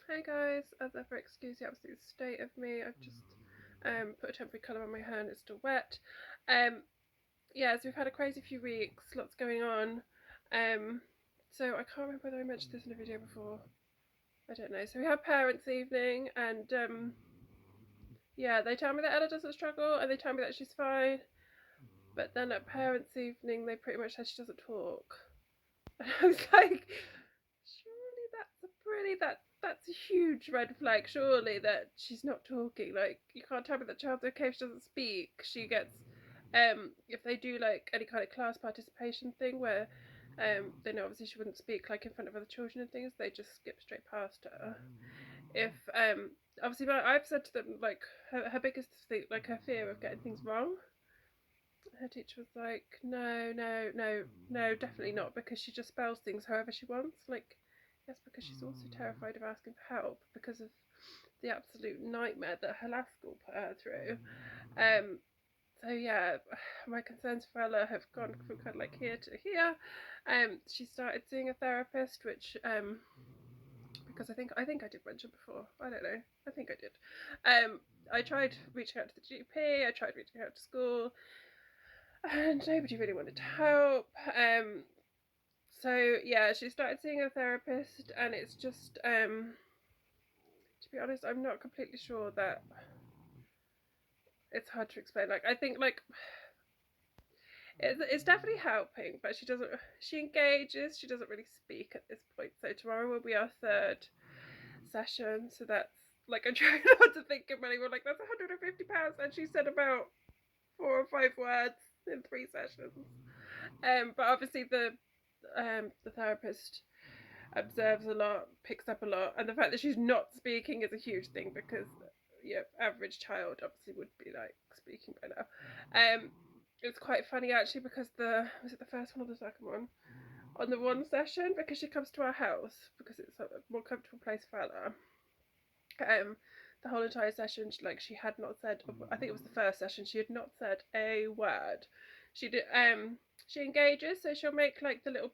Hey guys, as ever, excuse the absolute state of me. I've just put a temporary colour on my hair and it's still wet. Um, yeah, so we've had a crazy few weeks, lots going on. Um, so I can't remember whether I mentioned this in a video before. I don't know. So we had parents' evening, and yeah, they tell me that Ella doesn't struggle, and they tell me that she's fine. But then at parents' evening, they pretty much said she doesn't talk. And I was like, surely that's a huge red flag. Surely that she's not talking. Like, you can't tell me that child's okay if she doesn't speak. She gets if they do like any kind of class participation thing where they know obviously she wouldn't speak like in front of other children and things, they just skip straight past her. If obviously I've said to them like her biggest thing, like her fear of getting things wrong. Her teacher was like, no, no, no, no, definitely not, because she just spells things however she wants. Like, yes, because she's also terrified of asking for help because of the absolute nightmare that her last school put her through. Um, so yeah, my concerns for Ella have gone from kind of like here to here. She started seeing a therapist, which because I think I did mention before. I don't know. I think I did. I tried reaching out to the GP. I tried reaching out to school, and nobody really wanted to help. So yeah, she started seeing a therapist, and it's just to be honest, I'm not completely sure that it's hard to explain. Like, I think like it's definitely helping, but she doesn't. She engages. She doesn't really speak at this point. So tomorrow will be our third session. So that's like I'm trying not to think of money. We're like that's £150, and she said about 4 or 5 words in 3 sessions. But obviously the therapist observes a lot, picks up a lot, and the fact that she's not speaking is a huge thing because yeah, average child obviously would be like speaking by now. It's quite funny actually because was it the first one or the second one? On the one session, because she comes to our house because it's a more comfortable place for Ella. The whole entire session, she had not said. I think it was the first session. She had not said a word. She did. She engages, so she'll make like the little.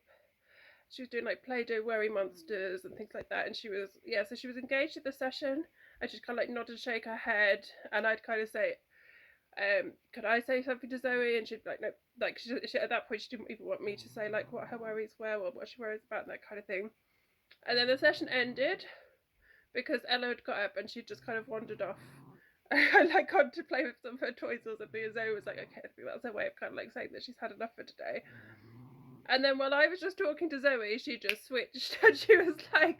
She was doing like Play-Doh worry monsters and things like that, and she was so she was engaged at the session, and she'd kind of like nod and shake her head, and I'd kind of say, could I say something to Zoe? And she'd be like, no, like she at that point she didn't even want me to say like what her worries were or what she worries about and that kind of thing. And then the session ended because Ella had got up and she just kind of wandered off. I like gone to play with some of her toys or something, and Zoe was like, okay, I think that's her way of kind of like saying that she's had enough for today. And then while I was just talking to Zoe, she just switched and she was like,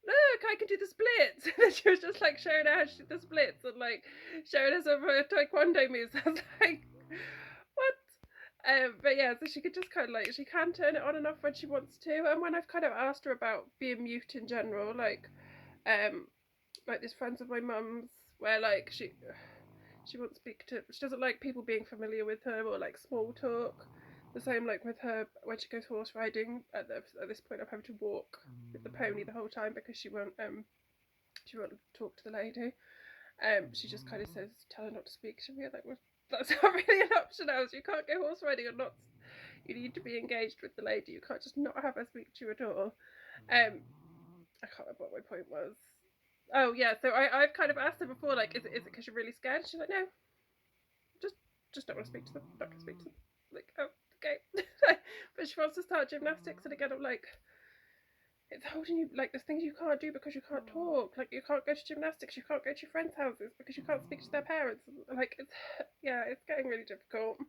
look, I can do the splits. And then she was just like showing her how to do the splits and like showing us some of her taekwondo moves. I was like, what? But yeah, so she could just kind of like, she can turn it on and off when she wants to. And when I've kind of asked her about being mute in general, like this friends of my mum's where like she won't speak to, she doesn't like people being familiar with her or like small talk. The same like with her when she goes horse riding. At this point, I'm having to walk with the pony the whole time because she won't talk to the lady. She just kind of says, "Tell her not to speak to me." I'm like, well, that's not really an option. Else, you can't go horse riding or not. You need to be engaged with the lady. You can't just not have her speak to you at all. I can't remember what my point was. Oh yeah, so I've kind of asked her before, like, is it because you're really scared? She's like, no, just don't want to speak to them. Not gonna speak to them. Like, oh, okay. But she wants to start gymnastics, and again, I'm like, it's holding you, like, there's things you can't do because you can't talk. Like, you can't go to gymnastics, you can't go to your friends' houses because you can't speak to their parents. Like, it's getting really difficult.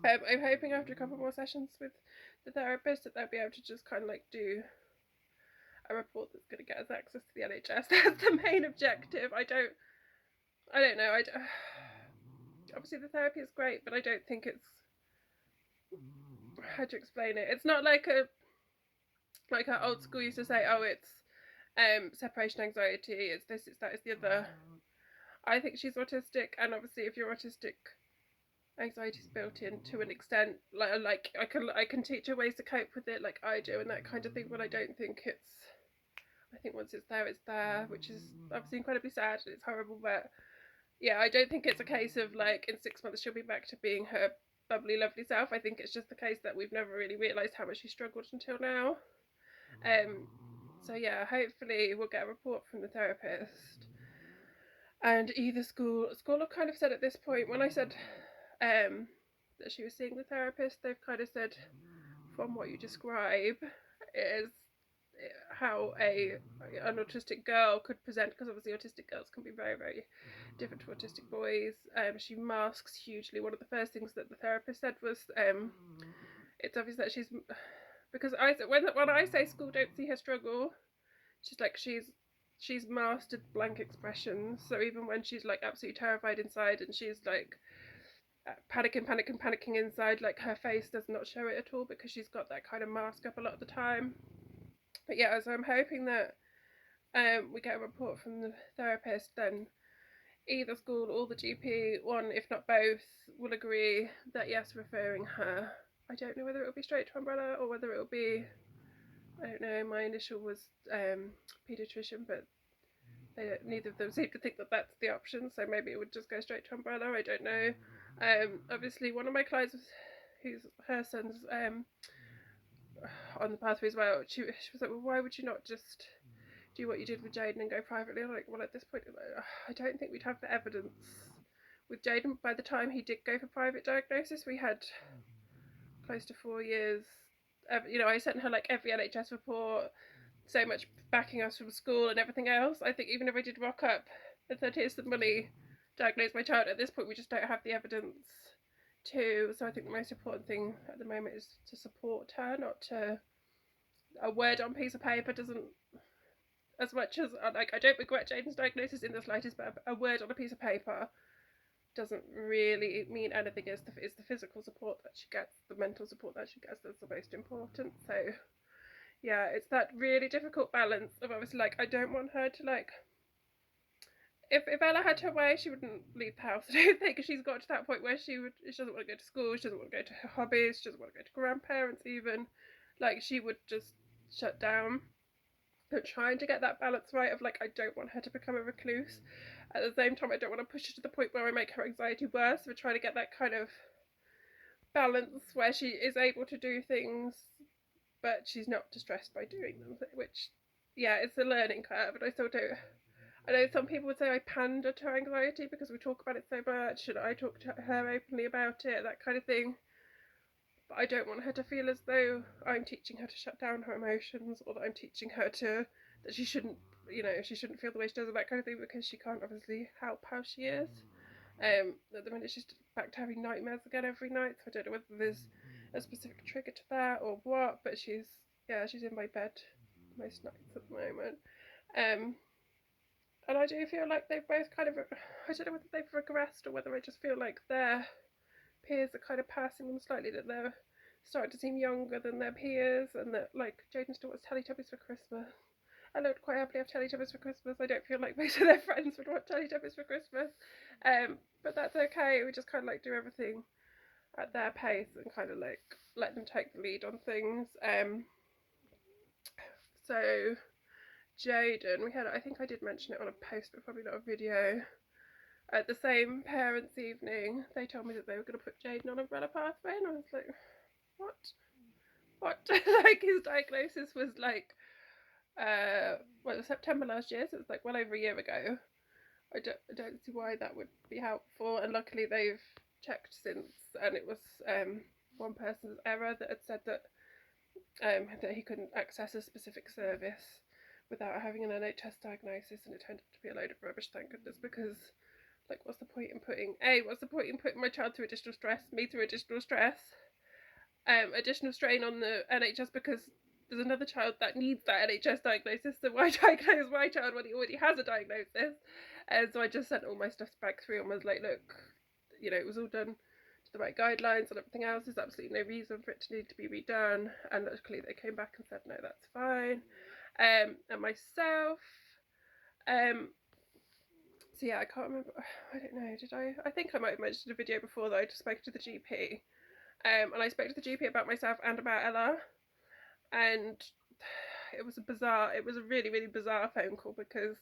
I'm hoping after a couple more sessions with the therapist that they'll be able to just kind of like do a report that's going to get us access to the NHS. That's the main objective. I don't know. Obviously the therapy is great, but I don't think it's, how to explain it. It's not like how old school used to say, oh, it's separation anxiety. It's this, it's that, it's the other. I think she's autistic, and obviously if you're autistic, anxiety is built in to an extent. Like I can teach her ways to cope with it, like I do, and that kind of thing. But I don't think it's. I think once it's there, which is obviously incredibly sad and it's horrible. But yeah, I don't think it's a case of like in 6 months she'll be back to being her bubbly, lovely self. I think it's just the case that we've never really realised how much she struggled until now. Um, So yeah, hopefully we'll get a report from the therapist, and either school have kind of said at this point, when I said that she was seeing the therapist, they've kind of said, from what you describe, is how an autistic girl could present, because obviously autistic girls can be very, very different to autistic boys. She masks hugely. One of the first things that the therapist said was, it's obvious that she's, because when I say school don't see her struggle, she's like, she's mastered blank expressions. So even when she's like absolutely terrified inside and she's like panicking inside, like her face does not show it at all because she's got that kind of mask up a lot of the time. But yeah, so I'm hoping that we get a report from the therapist, then either school or the GP, one if not both, will agree that yes, referring her. I don't know whether it will be straight to Umbrella or whether it will be, I don't know, my initial was paediatrician, but neither of them seem to think that that's the option, so maybe it would just go straight to Umbrella, I don't know. Obviously one of my clients, who's her son's on the pathway as well, she was like, well, why would you not just do what you did with Jaden and go privately? I'm like, well, at this point, I don't think we'd have the evidence with Jaden. By the time he did go for private diagnosis, we had close to 4 years. You know, I sent her like every NHS report, so much backing us from school and everything else. I think even if I did rock up and said, here's some money, diagnose my child, at this point we just don't have the evidence to. So I think the most important thing at the moment is to support her, not to, a word on piece of paper doesn't, as much as like I don't regret Jaden's diagnosis in the slightest, but a word on a piece of paper doesn't really mean anything. It's the physical support that she gets, the mental support that she gets, that's the most important. So yeah, it's that really difficult balance of obviously like, I don't want her to like, if Ella had her way, she wouldn't leave the house. I don't think she's got to that point where she doesn't want to go to school, she doesn't want to go to her hobbies, she doesn't want to go to grandparents even. Like she would just shut down. But trying to get that balance right of like, I don't want her to become a recluse. At the same time, I don't want to push her to the point where I make her anxiety worse. We're trying to get that kind of balance where she is able to do things, but she's not distressed by doing them. Which, yeah, it's a learning curve. And I still don't. I know some people would say I pander to her anxiety because we talk about it so much, and I talk to her openly about it, that kind of thing. But I don't want her to feel as though I'm teaching her to shut down her emotions, or that I'm teaching her to, that she shouldn't, you know, she shouldn't feel the way she does, and that kind of thing, because she can't obviously help how she is. At the minute she's back to having nightmares again every night, so I don't know whether there's a specific trigger to that or what, but she's in my bed most nights at the moment. And I do feel like they've both kind of, I don't know whether they've regressed or whether I just feel like their peers are kind of passing them slightly, that they're starting to seem younger than their peers, and that like Jaden still wants Teletubbies for Christmas. I would quite happily have Teletubbies for Christmas. I don't feel like most of their friends would want Teletubbies for Christmas, but that's okay. We just kind of like do everything at their pace and kind of like let them take the lead on things. So Jaden, we had, I think I did mention it on a post, but probably not a video. At the same parents' evening, they told me that they were going to put Jaden on Umbrella Pathway, and I was like, what? Like, his diagnosis was like, well, it was September last year, so it's like well over a year ago. I don't see why that would be helpful, and luckily they've checked since, and it was one person's error that had said that he couldn't access a specific service without having an NHS diagnosis, and it turned out to be a load of rubbish, thank goodness, because like, what's the point in putting my child through additional stress, me through additional stress, additional strain on the NHS because there's another child that needs that NHS diagnosis, so why diagnose my child when he already has a diagnosis? And so I just sent all my stuff back through and was like, look, you know, it was all done to the right guidelines and everything else. There's absolutely no reason for it to need to be redone. And luckily they came back and said, no, that's fine. And myself, so yeah, I can't remember, I don't know, did I think I might have mentioned in a video before that I just spoke to the GP. And I spoke to the GP about myself and about Ella. And it was a really, really bizarre phone call because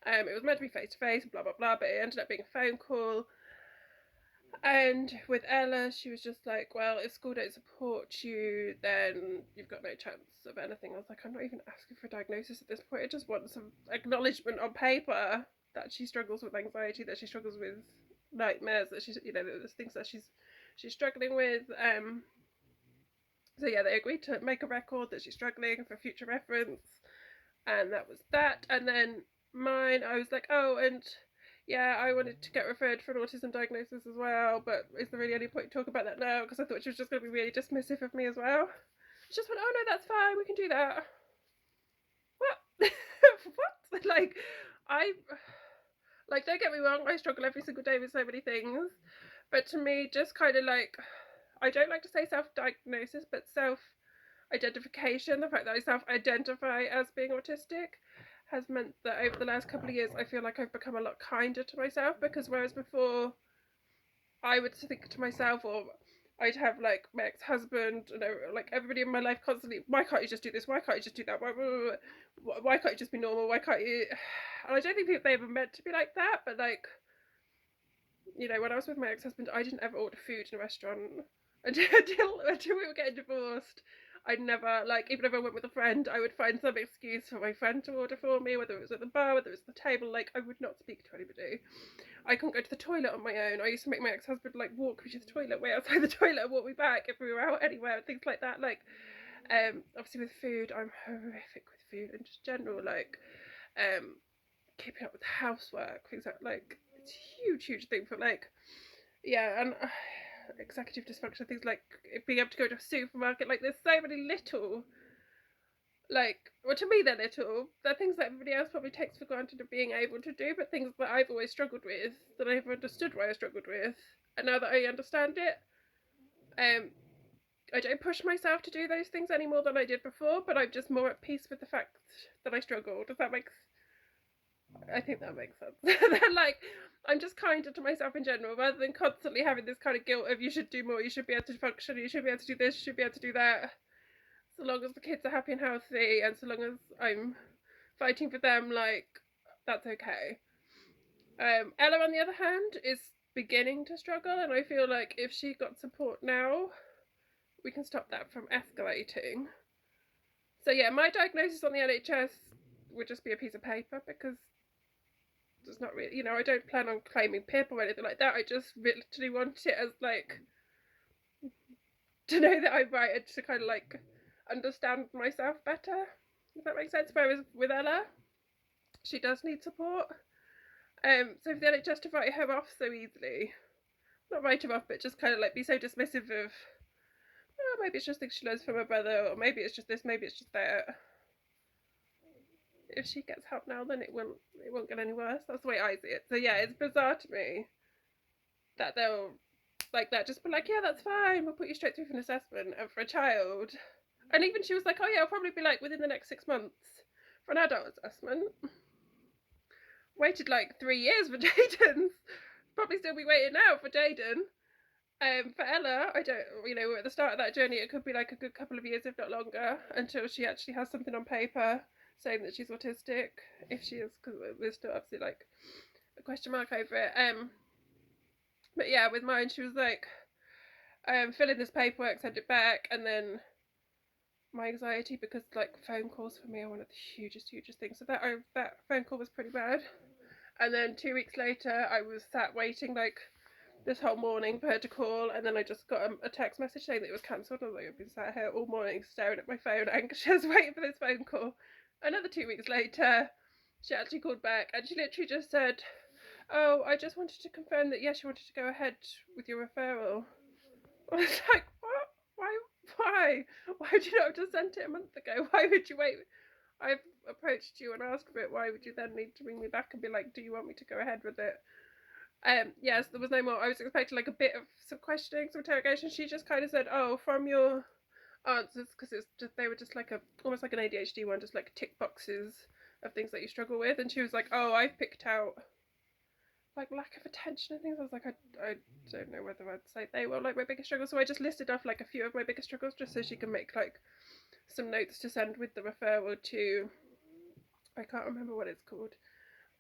it was meant to be face to face, blah, blah, blah, but it ended up being a phone call. And with Ella, she was just like, well, if school don't support you, then you've got no chance of anything. I was like, I'm not even asking for a diagnosis at this point. I just want some acknowledgement on paper that she struggles with anxiety, that she struggles with nightmares, that she's, there's things that she's struggling with. So yeah, they agreed to make a record that she's struggling for future reference, and that was that. And then mine, I was like, oh, and yeah, I wanted to get referred for an autism diagnosis as well, but is there really any point to talk about that now? Because I thought she was just going to be really dismissive of me as well. She just went, oh no, that's fine, we can do that. What? What? I, don't get me wrong, I struggle every single day with so many things, but to me, just kind of like, I don't like to say self-diagnosis, but self-identification, the fact that I self-identify as being autistic, has meant that over the last couple of years I feel like I've become a lot kinder to myself, because whereas before I would think to myself, or I'd have like my ex-husband, like everybody in my life constantly, why can't you just do this? Why can't you just do that? Why can't you just be normal? Why can't you? And I don't think they ever meant to be like that, but like, when I was with my ex-husband, I didn't ever order food in a restaurant until we were getting divorced. I'd never, like, even if I went with a friend, I would find some excuse for my friend to order for me, whether it was at the bar, whether it was at the table. Like, I would not speak to anybody. I couldn't go to the toilet on my own. I used to make my ex-husband, like, walk me to the toilet, wait outside the toilet and walk me back if we were out anywhere, and things like that. Like, obviously with food, I'm horrific with food in just general. Like, keeping up with housework, things like it's a huge thing for, like, yeah, and executive dysfunction, things like being able to go to a supermarket. Like, there's so many little, like, well, to me they're little, they're things that everybody else probably takes for granted of being able to do, but things that I've always struggled with, that I never understood why I struggled with, and now that I understand it, I don't push myself to do those things any more than I did before, but I'm just more at peace with the fact that I struggle. Does that make I think that makes sense. Like, I'm just kinder to myself in general, rather than constantly having this kind of guilt of you should do more, you should be able to function, you should be able to do this, you should be able to do that. So long as the kids are happy and healthy, and so long as I'm fighting for them, like, that's okay. Ella, on the other hand, is beginning to struggle, and I feel like if she got support now, we can stop that from escalating. So yeah, my diagnosis on the NHS would just be a piece of paper, because it's not really, I don't plan on claiming PIP or anything like that. I just literally want it as, like, to know that I'm right, and to kind of, like, understand myself better, if that makes sense. Whereas with Ella, she does need support. So if the NHS to write her off so easily, not write her off, but just kind of like be so dismissive of, oh, maybe it's just things she learns from her brother, or maybe it's just this, maybe it's just that. If she gets help now, then it won't get any worse. That's the way I see it. So yeah, it's bizarre to me that they'll, like, that just be like, yeah, that's fine, we'll put you straight through for an assessment. And for a child, and even she was like, oh yeah, I'll probably be like within the next 6 months for an adult assessment. Waited like 3 years for Jaden's. Probably still be waiting now for Jaden. For Ella, I don't, we're at the start of that journey. It could be like a good couple of years, if not longer, until she actually has something on paper saying that she's autistic. If she is, because there's still obviously like a question mark over it. But yeah, with mine, she was like, fill in this paperwork, send it back, and then my anxiety, because like phone calls for me are one of the hugest things. So that phone call was pretty bad. And then 2 weeks later, I was sat waiting like this whole morning for her to call, and then I just got a text message saying that it was cancelled. I was like, I've been sat here all morning staring at my phone, anxious, waiting for this phone call. Another 2 weeks later, she actually called back, and she literally just said, oh, I just wanted to confirm that yes, you wanted to go ahead with your referral. I was like, what? Why would you not have just sent it a month ago? Why would you wait? I've approached you and asked for it. Why would you then need to ring me back and be like, do you want me to go ahead with it? Yes, there was no more. I was expecting like a bit of some questioning, some interrogation. She just kind of said, oh, from your answers, because they were just like almost like an ADHD one, just like tick boxes of things that you struggle with. And she was like, oh, I've picked out like lack of attention and things. I was like, I don't know whether I'd say they were like my biggest struggles. So I just listed off like a few of my biggest struggles, just so she can make like some notes to send with the referral to, I can't remember what it's called.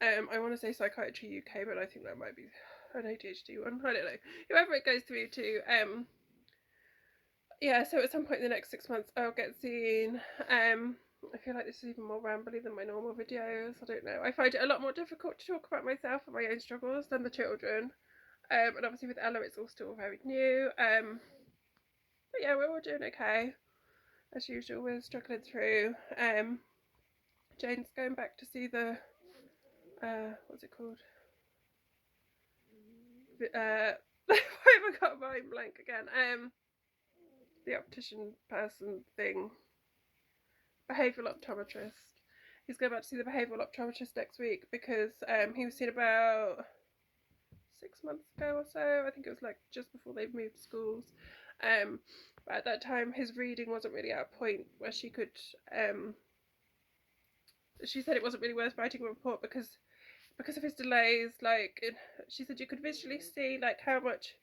I want to say Psychiatry UK, but I think that might be an ADHD one, I don't know, whoever it goes through to. Yeah, so at some point in the next 6 months I'll get seen. I feel like this is even more rambly than my normal videos. I don't know. I find it a lot more difficult to talk about myself and my own struggles than the children. And obviously with Ella it's all still very new. But yeah, we're all doing okay. As usual, we're struggling through. Jane's going back to see the what's it called? Why have I got my blank again? The optician person thing. Behavioural optometrist. He's going back to see the behavioural optometrist next week because he was seen about 6 months ago or so. I think it was like just before they moved schools. But at that time his reading wasn't really at a point where she could. She said it wasn't really worth writing a report because of his delays. Like she said, you could visually see like how much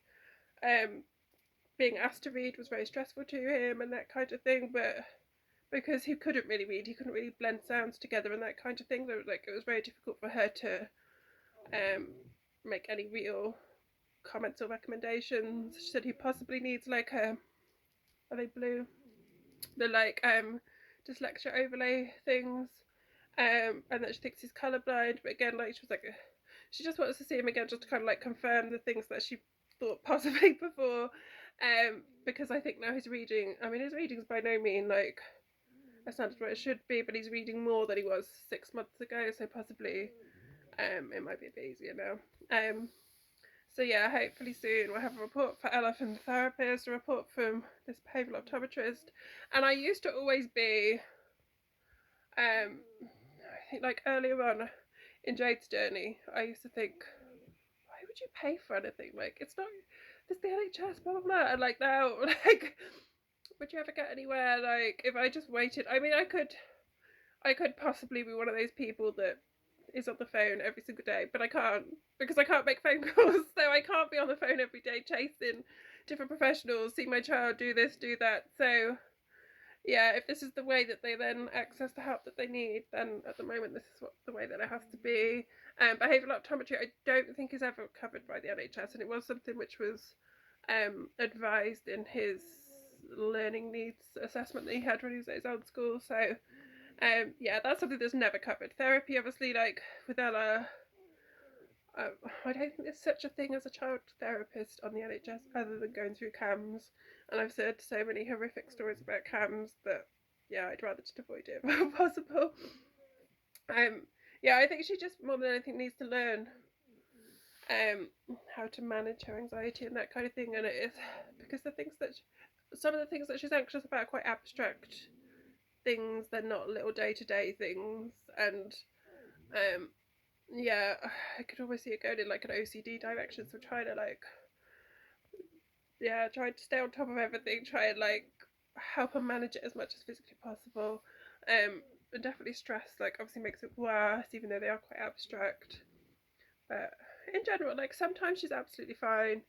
being asked to read was very stressful to him and that kind of thing, but because he couldn't really read, he couldn't really blend sounds together and that kind of thing. Like it was very difficult for her to make any real comments or recommendations. She said he possibly needs like are they blue? The like dyslexia overlay things, and that she thinks he's colourblind. But again, like she was like, she just wants to see him again just to kind of like confirm the things that she thought possibly before. Because I think now his reading, I mean, his reading's by no means like a standard where it should be, but he's reading more than he was 6 months ago, so possibly it might be a bit easier now. So yeah, hopefully soon we'll have a report for Ella from the therapist, a report from this behavioural optometrist. And I used to always be, I think like earlier on in Jade's journey, I used to think, why would you pay for anything? Like it's not, it's the NHS, blah blah blah. And like now, like, would you ever get anywhere? Like if I just waited, I mean, I could possibly be one of those people that is on the phone every single day, but I can't because I can't make phone calls, so I can't be on the phone every day chasing different professionals, see my child, do this, do that. So yeah, if this is the way that they then access the help that they need, then at the moment this is the way that it has to be. Behavioural optometry I don't think is ever covered by the NHS, and it was something which was advised in his learning needs assessment that he had when he was at his old school. So yeah, that's something that's never covered. Therapy, obviously, like with Ella, I don't think there's such a thing as a child therapist on the NHS other than going through CAMS. And I've heard so many horrific stories about CAMS that, yeah, I'd rather just avoid it if possible. Yeah, I think she just more than anything needs to learn how to manage her anxiety and that kind of thing. And it is because some of the things that she's anxious about are quite abstract things. They're not little day-to-day things, and yeah, I could always see it going in like an OCD direction. So trying to like, yeah, trying to stay on top of everything, try and like help her manage it as much as physically possible. And definitely stress like obviously makes it worse, even though they are quite abstract. But in general, like sometimes she's absolutely fine.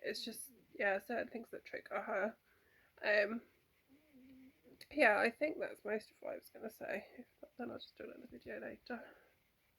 It's just yeah, certain things that trigger her. Yeah, I think that's most of what I was gonna say. If not, then I'll just do another video later.